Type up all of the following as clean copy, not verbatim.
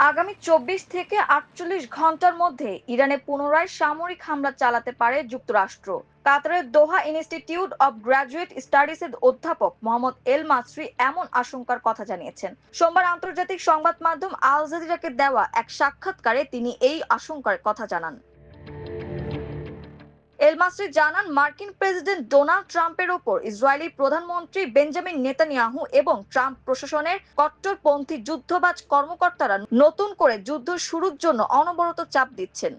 আগামী ২৪ থেকে ৪৮ ঘন্টার মধ্যে ইরানে পুনরায় সামরিক হামলা চালাতে পারে যুক্তরাষ্ট্র। কাতারের দোহা ইনস্টিটিউট অব গ্র্যাজুয়েট স্টাডিজের অধ্যাপক মোহাম্মদ এল মাসরি এমন আশঙ্কার কথা জানিয়েছেন। সোমবার আন্তর্জাতিক সংবাদ মাধ্যম আল জাজিরাকে দেওয়া এক সাক্ষাৎকারে তিনি এই আশঙ্কার কথা জানান। এল মাসরি জানান, মার্কিন প্রেসিডেন্ট ডোনাল্ড ট্রাম্পের ওপর ইসরায়েলি প্রধানমন্ত্রী বেঞ্জামিন নেতানিয়াহু এবং ট্রাম্প প্রশাসনের কট্টরপন্থী যুদ্ধবাজ কর্মকর্তারা নতুন করে যুদ্ধ শুরুর জন্য অনবরত চাপ দিচ্ছেন।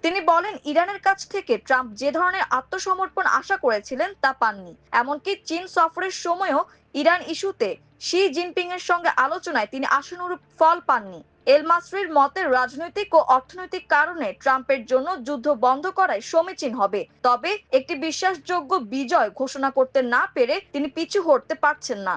তিনি বলেন, ইরানের কাছ থেকে ট্রাম্প যে ধরনের আত্মসমর্পণ আশা করেছিলেন তা পাননি। এমনকি চীন সফরের সময়ও ইরান ইস্যুতে শি জিনপিং এর সঙ্গে আলোচনায় তিনি আশানুরূপ ফল পাননি। এল মাসরির মতে, রাজনৈতিক ও অর্থনৈতিক কারণে ট্রাম্পের জন্য যুদ্ধ বন্ধ করাই সমীচীন হবে, তবে একটি বিশ্বাসযোগ্য বিজয় ঘোষণা করতে না পেরে তিনি পিছু হটতে পারছেন না।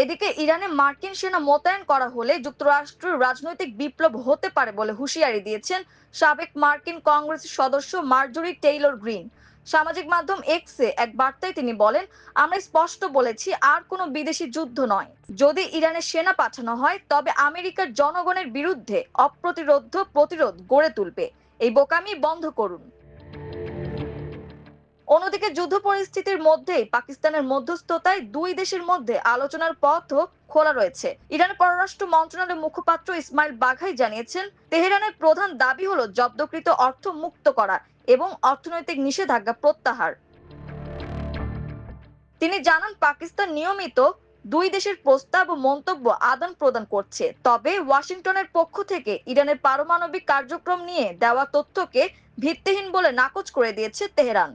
এদিকে ইরানে মার্কিন সেনা মোতায়েন করা হলে যুক্তরাষ্ট্রের রাজনৈতিক বিপ্লব হতে পারে বলে হুঁশিয়ারি দিয়েছেন সাবেক মার্কিন কংগ্রেস সদস্য মার্জরি টেইলর গ্রিন। সামাজিক মাধ্যম এক্সে এক বার্তায় তিনি বলেন, আমরা স্পষ্ট বলেছি, আর কোনো বিদেশি যুদ্ধ নয়। যদি ইরানে সেনা পাঠানো হয় তবে আমেরিকার জনগণের বিরুদ্ধে অপ্রতিরোধ্য প্রতিরোধ গড়ে তুলবে। এই বোকামি বন্ধ করুন। অন্যদিকে যুদ্ধ পরিস্থিতির মধ্যেই পাকিস্তানের মধ্যস্থতায় দুই দেশের মধ্যে আলোচনার পথও খোলা রয়েছে। ইরানের পররাষ্ট্র মন্ত্রণালয়ের মুখপাত্র ইসমাইল বাঘাই জানিয়েছেন, তেহরানের প্রধান দাবি হলো জব্দকৃত অর্থ মুক্ত করা এবং অর্থনৈতিক নিষেধাজ্ঞা প্রত্যাহার। তিনি জানান, পাকিস্তান নিয়মিত দুই দেশের প্রস্তাব ও মন্তব্য আদান প্রদান করছে, তবে ওয়াশিংটনের পক্ষ থেকে ইরানের পারমাণবিক কার্যক্রম নিয়ে দেওয়া তথ্যকে ভিত্তিহীন বলে নাকচ করে দিয়েছে তেহরান।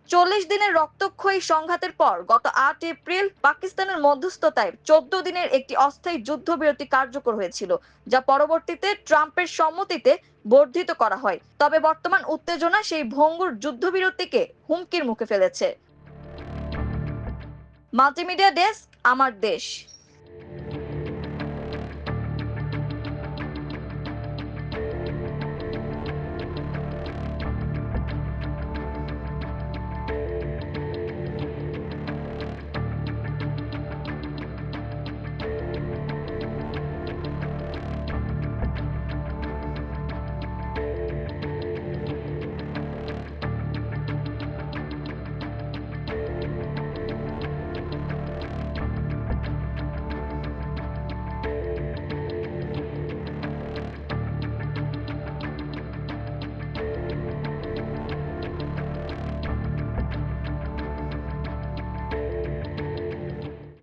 ৪০ দিনের রক্তক্ষয়ী সংঘাতের পর গত ৮ এপ্রিল পাকিস্তানের মধ্যস্থতায় ১৪ দিনের একটি অস্থায়ী যুদ্ধবিরতি কার্যকর হয়েছিল, যা পরবর্তীতে ট্রাম্পের সম্মতিতে বর্ধিত করা হয়। তবে বর্তমান উত্তেজনা সেই ভঙ্গুর যুদ্ধবিরতিকে হুমকির মুখে ফেলেছে। মাল্টিমিডিয়া ডেস্ক, আমার দেশ।